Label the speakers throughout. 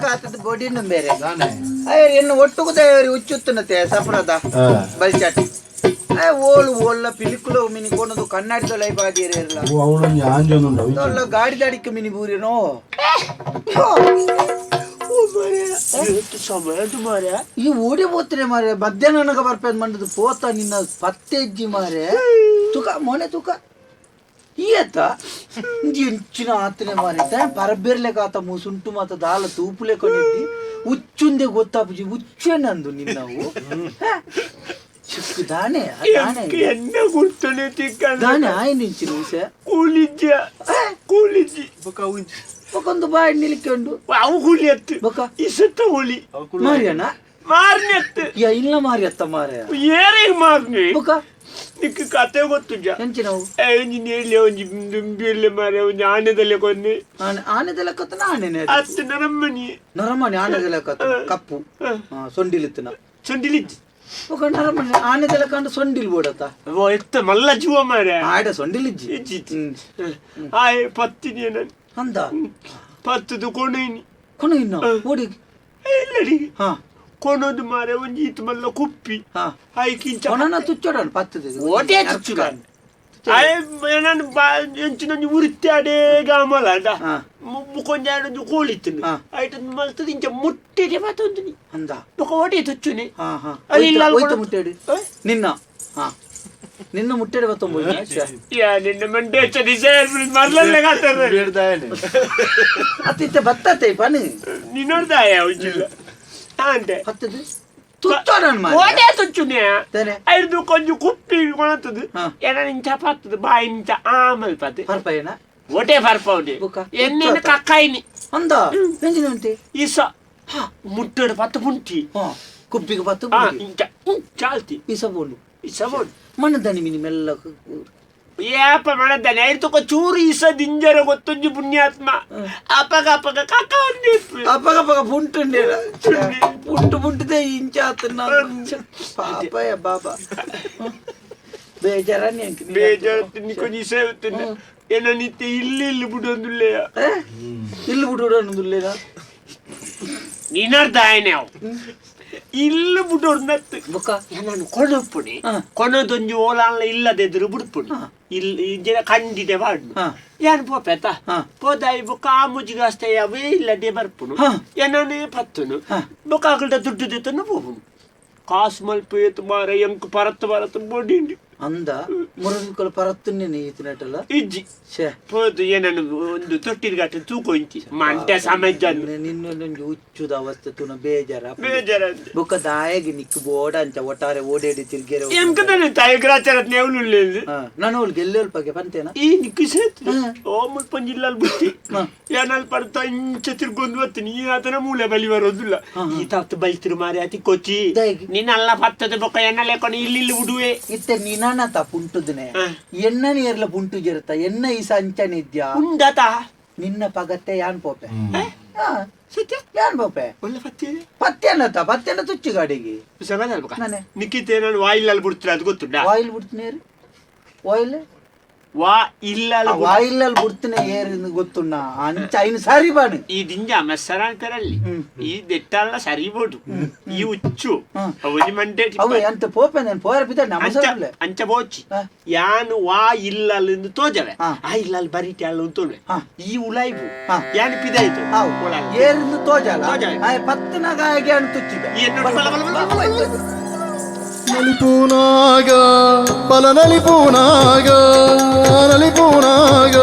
Speaker 1: ಕಾತದ ಬೋಡಿನ ಬೇರೆ ಎನ್ನು ಒಟ್ಟುಗುದ ಹುಚ್ಚುತ್ತನತೆ ಸಪರದ ಬಲ್ಚಾಟಿ ಓಳು ಓಲ್ಲ ಪಿಲಿಕುಲು ಮಿನಿ ಕೊನದು ಕನ್ನಡಿದ ಲೈಫ್ ಆದಿರಲ್ಲ ಅವಳು ಗಾಡಿ ದಾಡಿಕ್ಕೆ ಮಿನಿ ಬೂರಿನೋ ಈ ಓಡಿ ಹೋಗ್ತಾರೆ ಮಾರೆ ಮಧ್ಯಾಹ್ನ ನನಗ ಬರ್ಪೇದ್ ಮಂಡದು ಪೋತ ನಿನ್ನ ಪತ್ತೆ ಇಜ್ಜಿ ಮಾರೆ ತುಕ ಮೊನೆ ತುಕ ಈಯತ್ತ ಇಂಚಿನ ಆತನೆ ಮಾರೆ ಪರಬೇರ್ಲೆಕ ಆತ ಮೂಸುಂಟು ಮಾತ ದಾಲ ತೂಪುಲೆ ಕೊಂಡಿದ್ದಿ ಹುಚ್ಚುಂದೆ ಗೊತ್ತಾಪುಜಿ ಹುಚ್ಚೇನಂದು ನಿನ್ನವು ದಾನೆ ದಾನೆ ಆಯ್ನಿಂಚಿನ ವಿಷಯ ಒಂದು ಬಾಯಿ ನಿಲ್ಕೊಂಡು
Speaker 2: ಅವು ಹುಲಿ ಎತ್ತು ಇಸತ್ತ ಹುಲಿ
Speaker 1: ಮಾರಿಯಣ್ಣ
Speaker 2: ಮಾರ್ನಿ ಎತ್ತು
Speaker 1: ಇಲ್ಲ ಮಾರಿಯತ್ತ ಮಾರ
Speaker 2: ಏರಿಗೆ ಮಾರ್ನಿ ನಿಕ್ಕ ಕತೆ ಗೊತ್ತುಜ
Speaker 1: ಎಂಚಿನವು
Speaker 2: ಹೇಳಿ ಒಂಜಿ ದುಂಬಿಯಲ್ಲೇ ಮಾರೆ ಒಂಜಿ ಆನೆದಲ್ಲೇ ಕೊನ್ನೆ
Speaker 1: ಆನೆದೆಲ್ಲ ಕತ್ತನ ಆನೆನೆ
Speaker 2: ಅತ್ತು
Speaker 1: ನರಮಣಿ ಆನೆದೆಲ್ಲ ಕತ್ತ ಕಪ್ಪು ಸೊಂಡಿಲಿತ್ತನ
Speaker 2: ಸೊಂಡಿಲಿಜ್ಜಿ
Speaker 1: ನರಮಣಿ ಆನೆದೆಲ್ಲ ಕಂಡು ಸೊಂಡಿಲ್ ಬೋಡತ್ತ
Speaker 2: ಎತ್ತ ಮಲ್ಲ ಜೀವ ಮಾರೆ
Speaker 1: ಆಡ ಸೊಂಡಿಲಿಜ್ಜಿ
Speaker 2: ಆಯ್ ಪತ್ತಿನಿ ನಾನು
Speaker 1: ಅಂದ
Speaker 2: ಪತ್ತದು ಕೊಣೈನಿ
Speaker 1: ಕೊಣ ಓಡಿ
Speaker 2: ಇಲ್ಲಡಿ ಕೊಣೋದು ಮಾರೆ ಒಂಜಿ ಈತ ಮಲ್ಲ ಕುಪ್ಪಿ ಆಯ್ಕಿಂಚ
Speaker 1: ಕೊಣನ ತುಚ್ಚೋಡನ್ ಪತ್ತದ
Speaker 2: ಓಟೆ ತುಚ್ಚುಡ ಆಯ್ ನಾನು ಎಂಚಿನೊಂಜಿ ಉರಿತ್ಯಾಡೆ ಗಾಮಲ ಅಂದ ಮುಕೊಂಜಾಡೊಂದು ಕೋಳಿತ್ತನು ಆಯ್ತು ಮಲ್ತದ ಇಂಚ ಮುಟ್ಟಿಗೆ ಮಾತೊಂದು
Speaker 1: ಅಂದ
Speaker 2: ಓಟೆ ತುಚ್ಚುನಿ
Speaker 1: ಮುಟ್ಟೇಡಿ ನಿನ್ನ ನಿನ್ನ ಮುಟ್ಟೆಡೆ ಬತ್ತೊಂಬ
Speaker 2: ನಿನ್ನ ಮಂಡೆ ಮರ್ಲಲ್ಲೇ
Speaker 1: ಅತ್ತಿತ್ತೆ ಬತ್ತತ್ತೆ ಪನಿ
Speaker 2: ನಿನ್ನೋಡ್ದಾಯ ಉಜ್ಜಿಲ್ಲ ಅಂತೆ
Speaker 1: ಹತ್ತದು
Speaker 2: ಓಟೆ ತುಚ್ಚುನೆ ಐದು ಕೊಂಚ ಕುಪ್ಪಿ ಕೊಣತದು ಏನ ನಿಂಚ ಪತ್ತದು ಬಾಯಿ ನಿಂಚ ಆಮಲ್ ಪತ್ತೆ
Speaker 1: ಪರ್ಪಯನ
Speaker 2: ಓಟೆ ಪರ್ಪ ಉಂಡೆ ಎನ್ನೆನ ಕಕ್ಕಾಯಿನಿ
Speaker 1: ಅಂದ ಎಂಜಿನಂತೆ
Speaker 2: ಈಸ ಮುಟ್ಟಡು ಪತ್ತು ಪುಂಟಿ
Speaker 1: ಕುಪ್ಪಿಗೆ ಪತ್ತು
Speaker 2: ಇಂಚ ಚಾಲ್ತಿ
Speaker 1: ಇಸಬೋಡು
Speaker 2: ಇಸಬೋಡು
Speaker 1: ಮಣ್ಣದಾನಿ ಮಿನಿ ಮೆಲ್ಲ
Speaker 2: ಏಪ ಮಾಡದ್ದಾನೆ ಆಯ್ತು ಚೂರು ಈಸ ದಿಂಜರ ಗೊತ್ತೊಂಜಿ ಪುಣ್ಯಾತ್ಮ ಅಪಗ ಅಪಗ ಕಕ್ಕ
Speaker 1: ಅಪಗ ಪುಂಟುಂಡೆ ಪುಂಟುದೆ ಇಂಚಾತನ ಪಾಪಯ ಬಾಬಾ ಬೇಜಾರ
Speaker 2: ಕೊಂಚ ಈಸ ಏನ ನಿತ್ಯ ಇಲ್ಲಿ ಬಿಡೋದಿಲ್ಲೆಯ
Speaker 1: ಇಲ್ಲಿ ಬಿಡೋದಿಲ್ಲೇನ
Speaker 2: ನೀನರ್ದ ಆಯ್ನೆ ಅವು ಇಲ್ಲಿ ಬಿಟ್ಟೋರ್ನತ್ತು ನಾನು ಕೊಣಪ್ಪುಣಿ ಕೊಣದೊಂಜಿ ಓಲಾನ್ಲ ಇಲ್ಲದೆದ್ರು ಬಿಡ್ಪುಣಿ ಇಲ್ಲಿ ಜನ ಖಂಡಿತ ಬಾಡ್ನು ಏನ್ ಪೋಪೆತ ಪೋದಾಯಿ ಬೊಕ್ಕ ಆ ಮುಜಿಗಾಸ್ತೆ ಅವೇ ಇಲ್ಲದೆ ಬರ್ಪುಣು ಏನೇ ಪತ್ತುನು ಬೊಕ್ಕ ಆಗಲ್ದ ದುಡ್ಡು ದಿತ್ತನು ಪೋಪುಣು ಕಾಸು ಮಲ್ಪೇತು ಮಾರ ಎಂಕ್ ಪರತ್ ಬೋಡಿಂಡಿ ಅಂದ ಮುರುಕಲ್ ಪರತ್ತನ್ನೇ ಈತನಟಲ್ಲ
Speaker 1: ಇಜ್ಜಿ
Speaker 2: ಹೋದು ಏನನ್ನು ಒಂದು ತೊಟ್ಟಿರ್ಗಾಟ ತೂಕೊಂಚಿ ಮಂಟೆ ಸಮಜ್ಜ
Speaker 1: ನಿನ್ನೊಂದು ಹುಚ್ಚುದ ಅವಸ್ಥೆ ತುನ ಬೇಜಾರ ಬೊಕ್ಕ ದಾಯಗಿ ನಿಕ್ಕು ಬೋಡ ಅಂಚ ಒಟ್ಟಾರೆ ಓಡೇಡಿ ತಿರ್ಗೇರೆ
Speaker 2: ಎಂಕದನೆ ತಾಯಿಗ್ರಾಚಾರತ್ ನೆವಲುಲ್ಲೇದು
Speaker 1: ನಾನು ಅವ್ಳಿಗೆ ಎಲ್ಲೆಲ್ ಬಗ್ಗೆ ಬಂತೇನ
Speaker 2: ಈ ನಿಕ್ಕು ಸೇತ್ ಓ ಮುಲ್ಪಂಜಿಲ್ಲಲ್ ಬುತ್ತಿ ಏನಲ್ ಪಡ್ತಾ ಇಂಚ ತಿರ್ಗೊಂದು ಬತ್ತೀನಿ ಈ ಆತನ ಮೂಲೆ ಬಲಿ ಬರೋದಿಲ್ಲ ಈ ತಾತ್ತು ಬೈತಿರು ಮಾರಿ ಅತಿ ಕೊಚ್ಚಿ ನಿನ್ನಲ್ಲ ಪತ್ತದ ಬೊಕ್ಕ ಎನ್ನಲೆ ಕೊಂಡು ಇಲ್ಲಿ ಉಡುವೆ
Speaker 1: ಇತ್ತೆ ನೀನ ಪುಂಟುದನೆ ಎನ್ನ ನೀರ್ಲ ಪುಂಟು ಜರುತ್ತ ಎನ್ನ ಈ ಸಂಚನ ಇದ್ಯಾ
Speaker 2: ಉಂಡತ
Speaker 1: ನಿನ್ನ ಪಗತ್ತೆ ಯಾನ್ ಪೋಪೆ ಯಾನ್ ಪೋಪೆ ಪತ್ತೆನ ತುಚ್ಚು ಗಾಡಿಗೆ
Speaker 2: ನಿಕ್ಕಿತೆ ನಾನು ವಾಯಿಲ್ ಬಿಡ್ತೀನಿ ಅದು ಗೊತ್ತುಂಟ
Speaker 1: ವಾಯಿಲ್ ಬಿಡ್ತೀನಿ ವಾಯಿಲ್
Speaker 2: ವಾಯಿಲ್
Speaker 1: ಬಿಡ್ತೀನಿ ಏರ್ ಗೊತ್ತುಣ್ಣ ಅಂಚ ಐನು ಸರಿ ಬಾಡು
Speaker 2: ಈ ದಿಂಜ ಮೆಸ್ಸರಾಂಕರಲ್ಲಿ ಈ ದೆಟ್ಟಲ್ಲ ಸರಿ ಬೋಡು ಈ ಹುಚ್ಚು ಅವನಿ ಮಂಡೆ
Speaker 1: ಅವ ಅಂತ ಪೋಪೆ ನಾನು ಪೋರ ಬಿದ್ದ ನಮಸರಲ್ಲ
Speaker 2: ಅಂಚ ಬೋಚಿ ಯಾನು ವಾ ಇಲ್ಲಲ್ಲಿಂದು ತೋಜವೆ ಆ ಇಲ್ಲಲ್ಲಿ ಬರಿಟಿ ಅಲ್ಲ ಉಂತೋಳ್ವೆ ಈ ಉಲಾಯ್ಬು ಯಾನ್ ಪಿದಾಯ್ತು
Speaker 1: ಏರಿಂದ ತೋಜಲ್ಲ ಪತ್ತನಾಗ ಹಾಗೆ ಅನ್ನು ತುಚ್ಚಿದೆ
Speaker 3: ನಲಿಪೂನಾಗ ಬಲ ನಲಿಪೂನಾಗ ಬಲ ನಲಿಪೂನಾಗ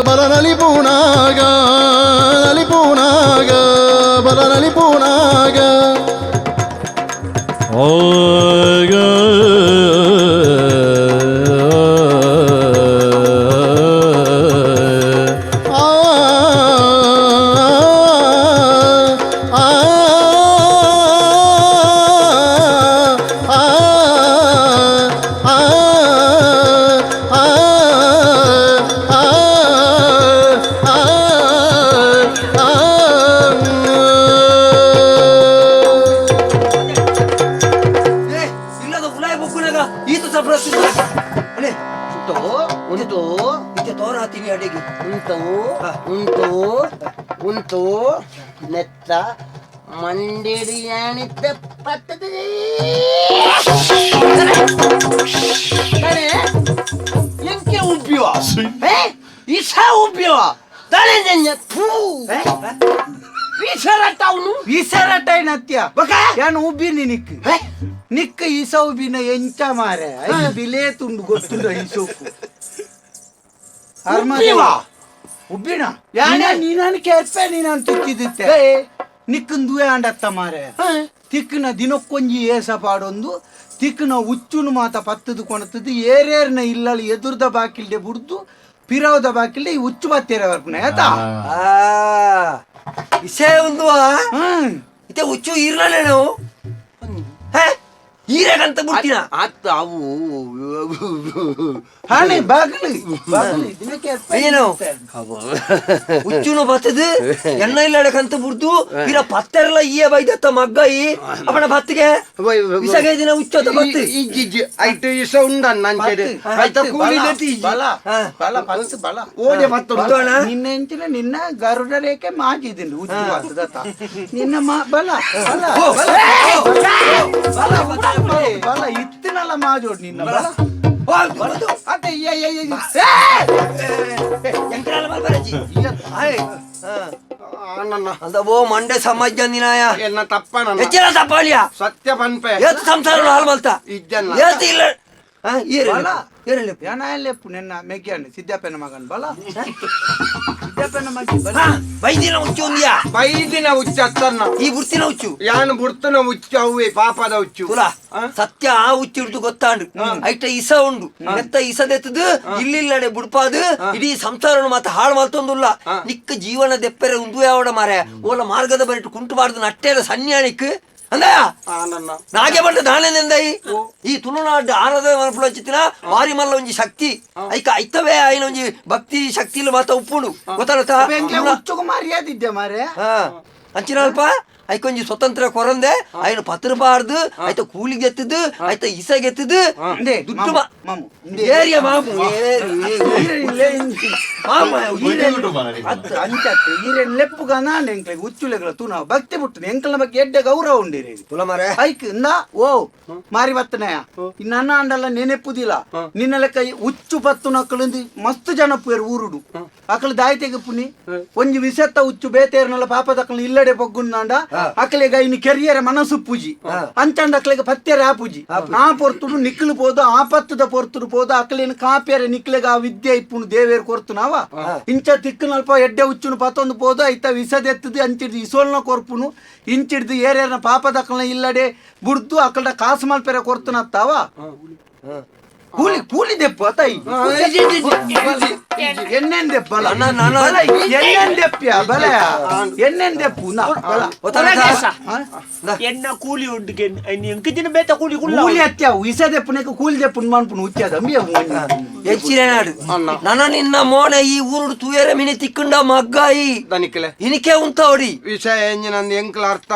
Speaker 3: ಬಲ ನಲಿಪೂನಾಗ ಆ
Speaker 4: ಇತ್ತೆ ತೋರಾತೀನಿ ಅಡಿಗೆ
Speaker 5: ಉಂಟು ಉಂಟು ಉಂಟು ನೆತ್ತ ಮಂಡಿಡಿ ಎಣಿತ ಪತ್ತದ ಎಂಕೆ ಉಬ್ಬಿವ ಇಸ ಉಬ್ಬಿವ ತಲೆ ವಿಸರಟ್ಟವನು
Speaker 1: ವಿಸರಟ ಏನತ್ಯ ಯಾನು ಉಬ್ಬಿನಿ ನಿಕ್ ನಿಕ್ಕ ಈಸ ಉಬ್ಬಿನ ಎಂಚ ಮಾರೆ ಬಿಲೇ ತುಂಡು ಗೊತ್ತುಂಡು ಐಸೋಕು ಉಬ್ಬಿನ ಯಾನ ನೀನಾನು ಕೆರ್ಪೆ ನೀನಾನು ತುಕ್ಕಿದಿತ್ತೆ ನಿಕ್ಕನ್ ದುವೆ ಅಂಡತ್ತ ಮಾರೆ ತಿಕ್ಕನ ದಿನಕ್ಕೊಂಜಿ ಏಸ ಪಾಡೊಂದು ತಿಕ್ಕನ ಉಚ್ಚುನು ಮಾತ ಪತ್ತದು ಕೊಣತದ್ದು ಏರೇರ್ನ ಇಲ್ಲಲ್ಲಿ ಎದುರ್ದ ಬಾಕಿಲ್ಡೆ ಬುಡ್ದು ಪಿರವದ ಬಾಕಿಲ್ಡೆ ಈ ಉಚ್ಚು ಬತ್ತೇರ ವರ್ಪುನ ಆಯ್ತಾ
Speaker 4: ವಿಷಯ ಒಂದು ಇತ್ತೆ ಹುಚ್ಚು ಇರ್ಲೇ ನಾವು ಈರೇಗಂತ ಬಿಡ್ತೀನ
Speaker 5: ಅತ್ತ ಅವು
Speaker 1: ಹಾನೆ ಬಾಗಿಲು
Speaker 4: ಏನು ಹುಚ್ಚುನು ಬತ್ತದು ಎಣ್ಣ ಇಲ್ಲಡಕಂತ ಬಿಡ್ದು ಇರ ಪತ್ತೆರಲ್ಲ ಈಯ ಬೈದತ್ತ ಮಗ್ಗಾಯಿ ಅವನ ಬತ್ತಿಗೆ ವಿಸಗೆ ದಿನ ಹುಚ್ಚೋತ ಬತ್ತು
Speaker 5: ಇಜ್ಜಿ ಐಟು ಇಸ ಉಂಡನ್ನ ಅಂಚೆಡೆ ಐತ ಕೂಲಿದತಿ
Speaker 1: ಬಲ ಬಲ ಪತ್ತು ಬಲ
Speaker 5: ಓಡೆ ಮತ್ತೊಂದು
Speaker 1: ನಿನ್ನ ಎಂಚಿನ ನಿನ್ನ ಗರುಡ ರೇಖೆ ಮಾಜಿದ್ದೀನಿ ಉಚ್ಚು ಬತ್ತದತ್ತ ನಿನ್ನ ಬಲ ಬಲ ಬಲ ಬಲ ಇತ್ತಿನಲ್ಲ ಮಾಜೋಡ್ ನಿನ್ನ ಬಲ ಅತ್ತೆ
Speaker 4: ಅಂದ ಓ ಮಂಡೆ ಸಮಾಜ ದಿನಾಯ
Speaker 5: ಎನ್ನ ತಪ್ಪನ
Speaker 4: ಹೆಚ್ಚಿನ ತಪ್ಪಾಳಿಯ
Speaker 5: ಸತ್ಯ ಪನ್ಪೆ
Speaker 4: ಏತ್ ಸಂಸಾರ ಹಾಲ್ ಮಲ್ತ
Speaker 5: ಇಜ್ಜನ್ನ
Speaker 4: ಏತ್ ಇಲ್ಲ
Speaker 1: ಲೆಪ್ಪು ನಿನ್ನ ಮೆಗ್ಯಾನ ಸಿದ್ದಪ್ಪನ ಮಗನ್ ಬಲ ಸಿದ್ದಪ್ಪನ ಮಗ ಬಲ
Speaker 4: ಬೈದಿನ ಹುಚ್ಚು ಒಂದಿಯಾ
Speaker 5: ಬೈದಿನ ಹುಚ್ಚ ಅತ್ತನ್ನ
Speaker 4: ಈ ಬುರ್ತಿನ ಹುಚ್ಚು
Speaker 5: ಯಾನು ಬುಡ್ತನ ಹುಚ್ಚು ಅವೇ ಪಾಪದ ಹುಚ್ಚು
Speaker 4: ತುಲ ಸತ್ಯ ಆ ಹುಚ್ಚು ಹಿಡ್ದು ಗೊತ್ತಾಂಡು ಐಟ ಇಸ ಉಂಡು ಎತ್ತ ಇಸದೆತ್ತದು ಇಲ್ಲಿಲ್ಲಡೆ ಬುಡ್ಪಾದು ಇಡೀ ಸಂಸಾರ ಮಾತ ಹಾಳು ಮಲ್ತೊಂದುಲ್ಲ ನಿಕ್ಕ ಜೀವನ ದೆಪ್ಪೆರೆ ಉಂದು ಯಾವಡ ಮಾರೆ ಓಲ ಮಾರ್ಗದ ಬರಿಟ್ಟು ಕುಂಟು ಬಾರ್ದು ನಟ್ಟೆಲ್ಲ ಸನ್ಯಾಣಿಕ್ ಅಂದಯ ನಾಗೆ ಬಂದ ನಾಳೆನೆಂದೈ ಈ ತುಳುನಾಡು ಆನದ ಮನಪುಳಚಿತ್ತಿನ ಮಾರಿ ಮಲ್ಲ ಒಂಜಿ ಶಕ್ತಿ ಐಕ ಐತವೇ ಐನ ಒಂಜಿ ಭಕ್ತಿ ಶಕ್ತಿ ಇಲ್ಲ ಮಾತ ಉಪ್ಪುಂಡು ಗೊತ್ತಾಗತ್ತ
Speaker 1: ಮರ್ಯಾದಿದ್ದೆ ಮಾರೆ
Speaker 4: ಅಂಚಿನ ಅಲ್ಪ ಐಕೊಂಜಿ ಸ್ವತಂತ್ರ ಕೊರಂದೆ ಐನ ಪತ್ರ ಬಾರ್ದು ಆಯ್ತ ಕೂಲಿಗೆ ಎತ್ತದು ಆಯ್ತ ಇಸಗೆ ಎತ್ತದು ದುಡ್ಡು ಏರಿಯ ಮಾಮು
Speaker 1: ಲೆಪ್ಪುಗ ನಾನು ಎಂಕ್ಲೆ ಉಚ್ಚುಲೆಗಳ ತೂನ ಭಕ್ತಿ ಬಿಟ್ಟು ಎಂಕಲ್ನ ಬಗ್ಗೆ ಎಡ್ಡೆ ಗೌರವ ಉಂಡಿರಿ ಐಕ್ ಓ ಮಾರಿ ಬತ್ತನಯ ನನ್ನ ಅಂಡಲ್ಲ ನೆನೆಪ್ಪುದಿಲ್ಲ ನಿನ್ನ ಲೆಕ್ಕ ಉಚ್ಚು ಪತ್ತು ನಕ್ಕಳಿಂದ ಮಸ್ತ್ ಜನ ಪೇರು ಊರುಡು ಅಕ್ಕಳು ದಾಯ್ತೆಗೆ ಪುನಿ ಒಂಜಿ ವಿಸತ್ತ ಉಚ್ಚು ಬೇತೇರ್ನಲ್ಲ ಪಾಪದಕ್ಕಳು ಇಲ್ಲಡೆ ಪೊಗ್ಗುಂದಾಂಡ ಅಕ್ಕಲಿಗ ಇನ್ನು ಕೆರಿಯರ ಮನಸ್ಸು ಪೂಜಿ ಅಂಚಂಡ ಅಕ್ಕಲಿಗೆ ಪತ್ಯರ ಆ ಪೂಜಿ ಆ ಪೊರ್ತುಡು ನಿಕ್ಲು ಪೋದು ಆ ಪತ್ತದ ಪೊರ್ತುಡು ಪೋದು ಅಕ್ಕಲಿನ ಕಾಪ್ಯರ ನಿಕ್ಲೆಗ ಆ ವಿದ್ಯೆ ಇಪ್ಪುನು ದೇವೇರು ಕೊರ್ತು ನಾವ ಇಂಚ ತಿಕ್ಕನಲ್ಪ ಎಡ್ಡೆ ಉಚ್ಚುನು ಪತ್ತೊಂದು ಪೋದು ಐತ ವಿಸದೆತ್ತದು ಅಂಚಿಡ್ದು ಇಸೋಲ್ನ ಕೊರ್ಪುನು ಇಂಚಿಡ್ದು ಏರ್ಯಾರನ ಪಾಪದಕ್ಕಳನ್ನ ಇಲ್ಲಡೆ ಬುಡ್ದು ಅಕ್ಕಳ ಕಾಸು ಮಲ್ಪೆರ ಕೊರ್ತನತ್ತಾವ ಕೂಲಿ ಕೂಲಿ ದೆಪ್ಪು ಅತೈ ಎಣ್ಣೆನ್ ದೆಪ್ಪಲ್ಲ ಎಣ್ಣೆನ್ ದೆಪ್ಪ್ಯ ಬಲ ಎಣ್ಣೆನ್ ದೆಪ್ಪು
Speaker 2: ಎಣ್ಣ ಕೂಲಿ ಉಂಟು ಎಂಕಿದಿನ ಬೇತ ಕೂಲಿ
Speaker 1: ಕೂಲಿ ಹತ್ಯಾವು ಇಸ ದೆಪ್ಪುನಕ ಕೂಲಿ ದೆಪ್ಪುನ್ ಮಾಡ್ಪುನು ಉಚ್ಚಾದ
Speaker 4: ಹೆಚ್ಚಿನ ನಾಡು ನನ್ನ ನಿನ್ನ ಮೋನೆ ಈ ಊರುಡು ತೂಯರ ಮಿನಿ ತಿಕ್ಕಂಡ ಮಗ್ಗಾಯಿ
Speaker 5: ದನಿಕಲೆ
Speaker 4: ಇನಿಕೆ ಉಂತ ಹೊಡಿ
Speaker 5: ವಿಷ ಎಂಜಿನಂದು ಎಂಕ್ಲ ಅರ್ಥ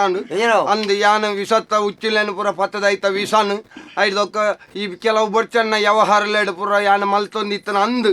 Speaker 5: ಅಂದು ಯಾನ ವಿಸತ್ತ ಉಚ್ಚಿಲೇನು ಪುರ ಪತ್ತದೈತ ವಿಷನು ಐದೊಕ್ಕ ಈ ಕೆಲವು ಬೊಚ್ಚನ್ನ ವ್ಯವಹಾರಲೇಡು ಪುರ ಯಾನ ಮಲ್ತೊಂದಿತ್ತನ ಅಂದು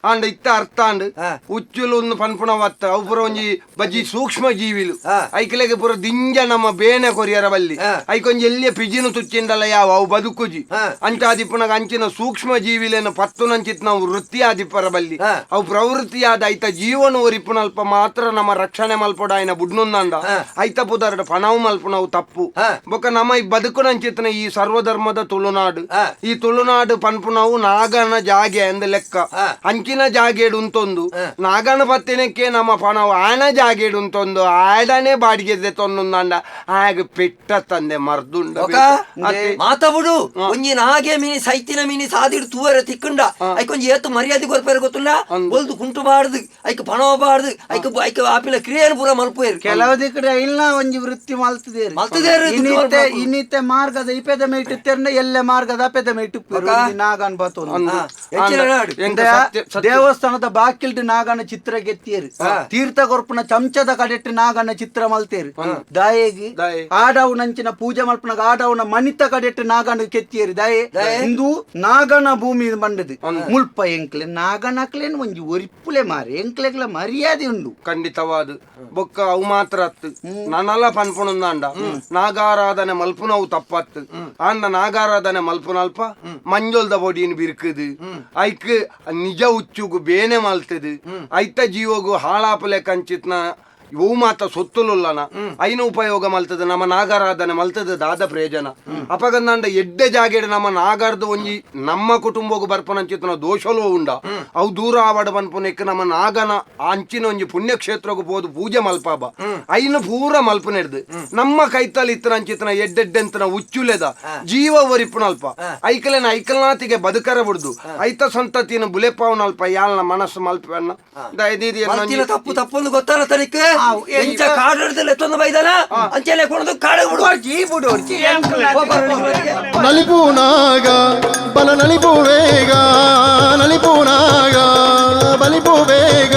Speaker 5: ಅಂಡ್ ಇತ್ತ ಅರ್ಥ ಅಂಡ್ ಉಚ್ಚುಲು ಒಂದು ಪನ್ಪುಣವತ್ತ ಅವು ಪುರ ಒಂಜಿ ಬಜ್ಜಿ ಸೂಕ್ಷ್ಮ ಜೀವಿಲು ಐಕಲೆಗೆ ಪುರ ದಿಂಜ ನಮ್ಮ ಬೇನೆ ಕೊರಿಯರ ಬಲ್ಲಿ ಐಕೊಂಜಿ ಎಲ್ಲಿಯ ಪಿಜಿನು ತುಚ್ಚಿಂಡಲ್ಲ ಯಾವ ಅವು ಬದುಕುಜಿ ಅಂಚಾದಿಪ್ಪುನಗ ಅಂಚಿನ ಸೂಕ್ಷ್ಮ ಜೀವಿಲೇನು ಪತ್ತುನಂಚಿತ್ ನಾವು ವೃತ್ತಿಯಾದಿಪ್ಪರ ಬಲ್ಲಿ ಅವು ಪ್ರವೃತ್ತಿಯಾದ ಐತ ಜೀವನ ಒರಿಪುನಲ್ಪ ಮಾತ್ರ ನಮ್ಮ ರಕ್ಷಣೆ ಮಲ್ಪೊಡ ಆಯ್ನ ಬುಡ್ನುಂದಂಡ ಐತ ಪುದರ್ಡ ಪಣವು ಮಲ್ಪುನವು ತಪ್ಪು ಬೊಕ ನಮ್ಮ ಈ ಬದುಕುನಂಚಿತ್ನ ಈ ಸರ್ವಧರ್ಮದ ತುಳುನಾಡು ಈ ತುಳುನಾಡು ಪನ್ಪುನವು ನಾಗನ ಜಾಗೆ ಎಂದ ಲೆಕ್ಕ ಅಂಚಿನ ಜಾಗೇಡು ಉಂತೊಂದು ನಾಗನ ಪತ್ತಿನಕ್ಕೆ ನಮ್ಮ ಪಣವು ಆನ ಜಾಗೇಡು ಉಂತೊಂದು ಆಡನೆ ಬಾಡಿಗೆ ತೊಂದುಂದಂಡ ಆಗ ಪೆಟ್ಟ ತಂದೆ ಮರ್ದುಂಡ
Speaker 4: ಮಾತಾಬಿಡು ಒಂಜಿ ನಾಗೆ ಮಿನಿ ಸೈತಿನ ಮಿನಿ ಸಾದಿಡು ತೂವರ ತಿಕ್ಕಂಡ ಐಕೊಂಜಿ ಏತು ಮರ್ಯಾದೆ ಕೊರ್ಪೇರ ಗೊತ್ತುಲ್ಲ ಬೊಲ್ದು ಕುಂಟು ಬಾರ್ದು ಐಕ ಪಣವ ಬಾರ್ದು ಐಕ ಐಕ ಆಪಿನ ಕ್ರಿಯೆಯನ್ನು ಪೂರ ಮಲ್ಪೇರು
Speaker 1: ಕೆಲವದಿ ಕಡೆ ಇಲ್ಲ ಒಂಜಿ ವೃತ್ತಿ ಮಲ್ತದೇರು ಇನ್ನಿತ್ತೆ ಮಾರ್ಗದ ಇಪೆದ ಮೇಟಿತ್ತೇರ್ನ ಎಲ್ಲ ಮಾರ್ಗದ ಅಪೆದ ಮೇಟು ನಾಗನ್ ಬತ್ತು ದೇವಸ್ಥಾನ ದೇವಸ್ಥಾನದ ಬಾಕಿಲ್ಡ್ ನಾಗನ ಚಿತ್ರ ಗೆತ್ತಿಯರು ತೀರ್ಥಗೊರ್ಪುನ ಚಮಚದ ಕಡೆಟ್ ನಾಗನ ಚಿತ್ರ ಮಲ್ತೇರು ದಾಯೇಗಿ ಆಡವು ನಂಚಿನ ಪೂಜೆ ಮಲ್ಪನ ಆಡವನ ಮನಿತ ಕಡೆಟ್ ನಾಗನ ಕೆತ್ತಿಯರು ದಾಯೆ ಇಂದು ನಾಗನ ಭೂಮಿ ಬಂಡದು ಮುಲ್ಪ ಎಂಕ್ಲೆ ನಾಗನಕ್ಲೇನ್ ಒಂಜಿ ಒರಿಪ್ಪುಲೆ ಮಾರಿ ಎಂಕ್ಲೆಗ್ಲ ಮರ್ಯಾದೆ ಉಂಡು
Speaker 5: ಖಂಡಿತವಾದ ಬೊಕ್ಕ ಅವು ಮಾತ್ರ ಅತ್ತು ನನ್ನಲ್ಲ ಪನ್ಪುಣಂದಾಂಡ ನಾಗಾರಾಧನೆ ಮಲ್ಪುನವು ತಪ್ಪತ್ತು ಆಂಡ ನಾಗಾರಾಧನೆ ಮಲ್ಪುನಲ್ಪ ಮಂಜೊಲ್ದ ಬೊಡಿನ ಬಿರ್ಕದು ಐಕ್ ನಿಜ ಉಚ್ಚುಗು ಬೇನೆ ಮಲ್ತದು ಐತ ಜೀವಗು ಹಾಳಾಪಲೆ ಕಂಚಿತ್ನ ಇವು ಮಾತ ಸೊತ್ತುಲುಲ್ಲನ ಐನ ಉಪಯೋಗ ಮಲ್ತದ ನಮ್ಮ ನಾಗಾರಾಧನೆ ಮಲ್ತದ ದಾದ ಪ್ರಯೋಜನ ಅಪಗಂದಾಂಡ ಎಡ್ಡೆ ಜಾಗೆಡ್ ನಮ್ಮ ನಾಗಾರ್ದ ಒಂಜಿ ನಮ್ಮ ಕುಟುಂಬಗೂ ಬರ್ಪನಂಚಿತ್ನ ದೋಷಲು ಉಂಡ ಅವು ದೂರ ಆವಡ ಬನ್ಪುನೆಕ್ ನಮ್ಮ ನಾಗನ ಅಂಚಿನ ಒಂಜಿ ಪುಣ್ಯಕ್ಷೇತ್ರಗೂ ಹೋದು ಪೂಜೆ ಮಲ್ಪಾಬ ಐನ ಪೂರ ಮಲ್ಪನೆಡ್ದು ನಮ್ಮ ಕೈತಲ್ ಇತ್ತನಂಚಿತ್ನ ಎಡ್ಡೆಡ್ಡೆಂತನ ಉಚ್ಚುಲೆದ ಜೀವ ಒರಿಪುನಲ್ಪ ಐಕಲೆನ ಐಕಲ್ನಾತಿಗೆ ಬದುಕರ ಬಿಡ್ದು ಐತ ಸಂತತಿನ ಬುಲೆಪಾವನಲ್ಪ ಯಾಲ್ನ ಮನಸ್ಸು ಮಲ್ಪನ್ನ
Speaker 4: ತಪ್ಪು ತಪ್ಪೊಂದು ಗೊತ್ತಲ್ಲ ತನಿಖೆ ಕಾಡದಲ್ಲಿ ಎತ್ತೊಂದು ಬೈದನ ಅಂಚೆಲೆ ಕೊಡೋದು ಕಾಡು
Speaker 3: ನಲಿಪೂನಾಗ ಬಲ ನಲಿಪು ವೇಗ ನಲಿಪೂನಾಗ ಬಲಿಪು ವೇಗ